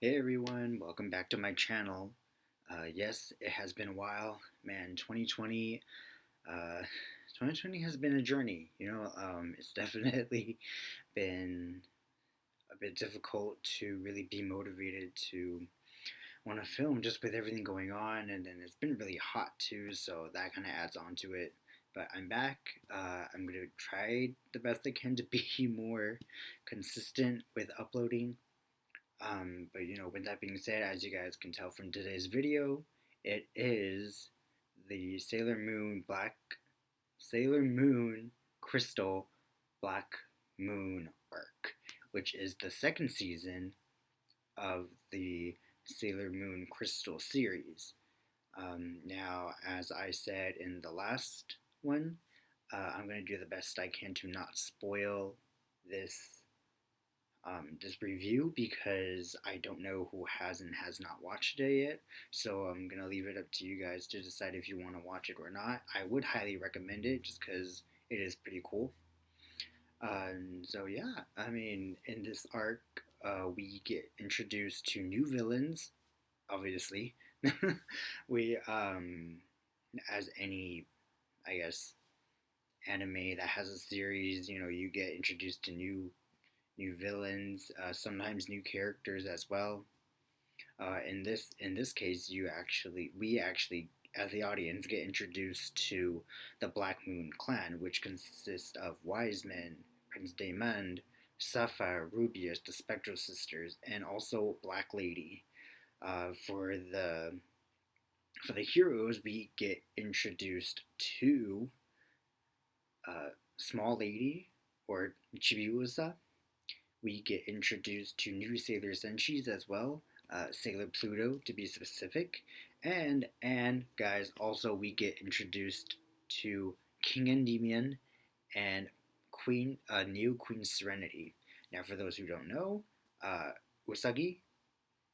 Hey everyone, welcome back to my channel. Yes, it has been a while, man. uh, 2020 has been a journey. It's definitely been a bit difficult to really be motivated to want to film just with everything going on, and then it's been really hot too, so that kind of adds on to it. But I'm back. I'm gonna try the best I can to be more consistent with uploading. But with that being said, as you guys can tell from today's video, it is the Sailor Moon Crystal Black Moon arc, which is the second season of the Sailor Moon Crystal series. Now, as I said in the last one, I'm going to do the best I can to not spoil this this review because I don't know who has and has not watched it yet. So I'm gonna leave it up to you guys to decide if you want to watch it or not. I would highly recommend it just because it is pretty cool. So yeah, I mean, in this arc, we get introduced to new villains. Obviously, we as any, I guess, anime that has a series, you get introduced to new villains, sometimes new characters as well. In this case, we actually as the audience get introduced to the Black Moon clan, which consists of Wise Men, Prince Daemond, Sapphire, Rubius, the Spectral Sisters, and also Black Lady. For the heroes, we get introduced to Small Lady or Chibiusa. We get introduced to new Sailor Senshis as well, Sailor Pluto to be specific, and guys, also we get introduced to King Endymion and new Queen Serenity. Now, for those who don't know, Usagi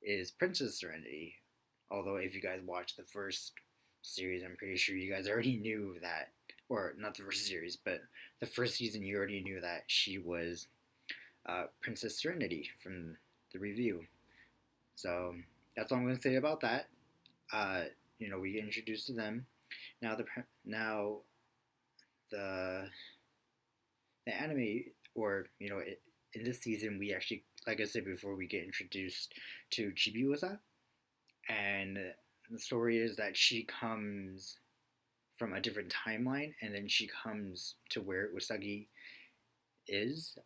is Princess Serenity. Although, if you guys watched the first series, I'm pretty sure you guys already knew that, or not the first series, but the first season, you already knew that she was Princess Serenity from the review. So that's all I'm going to say about that. Uh, we get introduced to them. Now the the anime, or in this season, we actually, like I said before, we get introduced to Chibiusa, and the story is that she comes from a different timeline, and then she comes to where Usagi is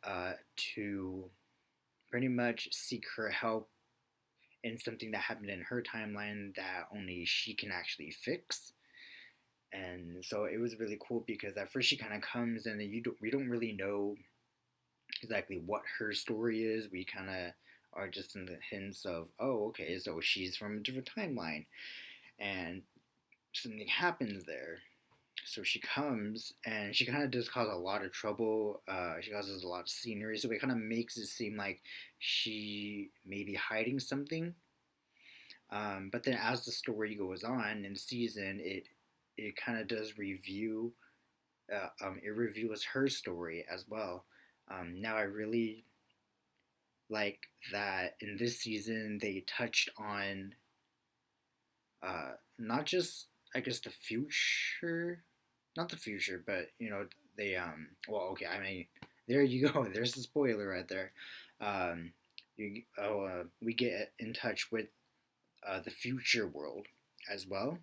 to pretty much seek her help in something that happened in her timeline that only she can actually fix. And so it was really cool because at first she kind of comes and then we don't really know exactly what her story is. We kind of are just in the hints of, oh, okay, so she's from a different timeline and something happens there. So she comes and she kind of does cause a lot of trouble. She causes a lot of scenery, so it kind of makes it seem like she may be hiding something. But then as the story goes on in the season, it kind of does review. It reveals her story as well. Now I really like that in this season they touched on not just, I guess, the future, not the future, but they well, okay, I mean, there you go. There's a spoiler right there. We get in touch with the future world as well,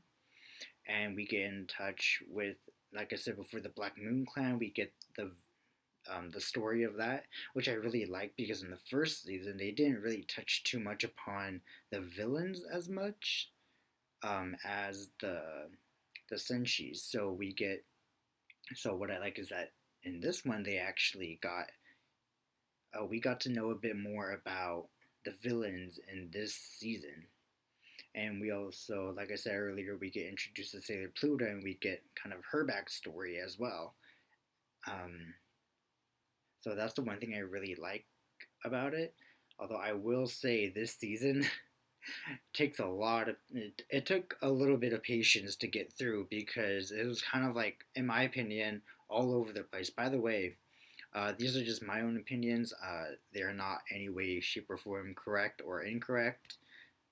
and we get in touch with, like I said before, the Black Moon Clan. We get the story of that, which I really like because in the first season they didn't really touch too much upon the villains as much as the senshis. So what I like is that in this one they actually got we got to know a bit more about the villains in this season. And we also, like I said earlier, we get introduced to Sailor Pluto and we get kind of her backstory as well. Um, so that's the one thing I really like about it. Although I will say this season takes a lot of it took a little bit of patience to get through because it was kind of like, in my opinion, all over the place. By the way, These are just my own opinions. They are not any way, shape, or form correct or incorrect.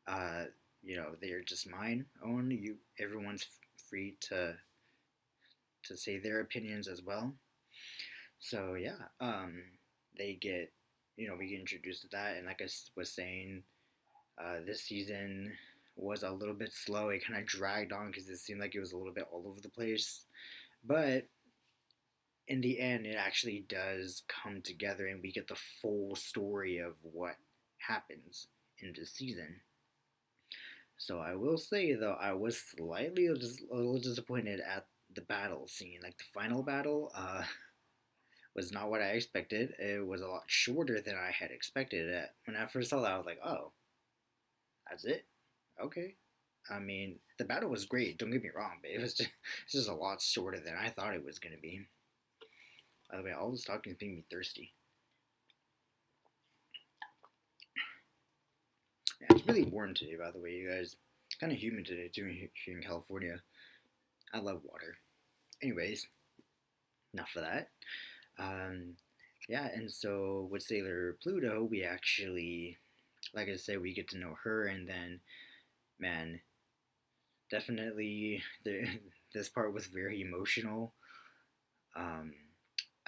Uh, they are just mine own. Everyone's free to say their opinions as well. So yeah, they get, we get introduced to that, and like I was saying, this season was a little bit slow. It kind of dragged on because it seemed like it was a little bit all over the place. But in the end, it actually does come together, and we get the full story of what happens in this season. So I will say though, I was slightly just a little disappointed at the battle scene. Like the final battle, was not what I expected. It was a lot shorter than I had expected. When I first saw that, I was like, "Oh, that's it? Okay." I mean, the battle was great. Don't get me wrong, but it's just a lot shorter than I thought it was gonna be. By the way, all this talking is making me thirsty. Yeah, it's really warm today. By the way, you guys, kind of humid today too here in California. I love water. Anyways, enough of that. Um, yeah, and so with Sailor Pluto, we actually, like I said, we get to know her, and then, man, definitely this part was very emotional. Um,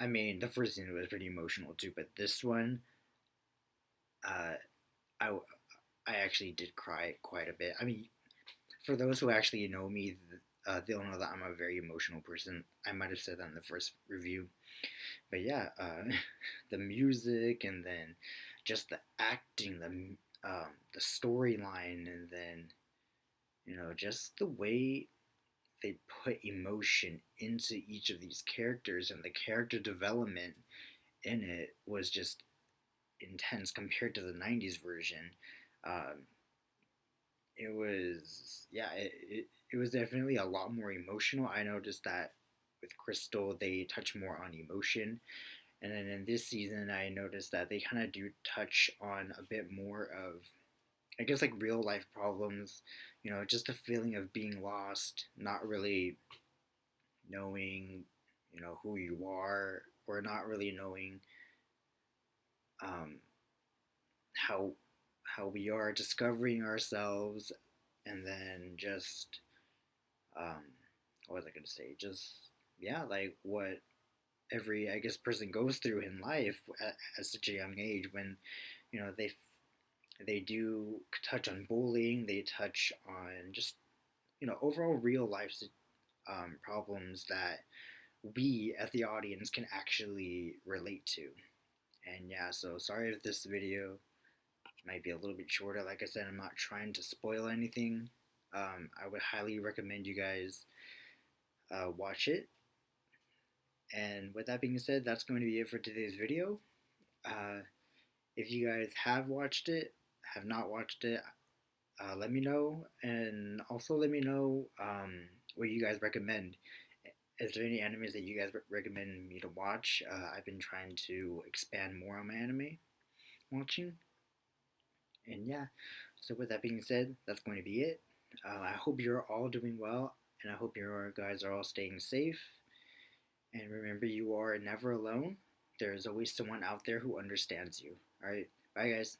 I mean, the first scene was pretty emotional too, but this one, uh, I I actually did cry quite a bit. I mean, for those who actually know me, they'll know that I'm a very emotional person. I might have said that in the first review, but yeah, the music and then just the acting, the storyline, and then just the way they put emotion into each of these characters and the character development in it was just intense compared to the 90s version. Um, it was, yeah, it was definitely a lot more emotional. I noticed that with Crystal, they touch more on emotion. And then in this season, I noticed that they kind of do touch on a bit more of, I guess, like real life problems, just the feeling of being lost, not really knowing, who you are, or not really knowing um, how we are discovering ourselves, and then just um, what was I going to say? Just yeah, like what every I guess person goes through in life at such a young age when they do touch on bullying, they touch on just overall real life problems that we as the audience can actually relate to. And yeah, so sorry if this video might be a little bit shorter. Like I said, I'm not trying to spoil anything. I would highly recommend you guys watch it. And with that being said, that's going to be it for today's video. Uh, if you guys have watched it, have not watched it, let me know. And also let me know what you guys recommend. Is there any animes that you guys recommend me to watch? I've been trying to expand more on my anime watching. And yeah, so with that being said, that's going to be it. I hope you're all doing well, and I hope you guys are all staying safe. And remember, you are never alone. There is always someone out there who understands you. All right, bye, guys.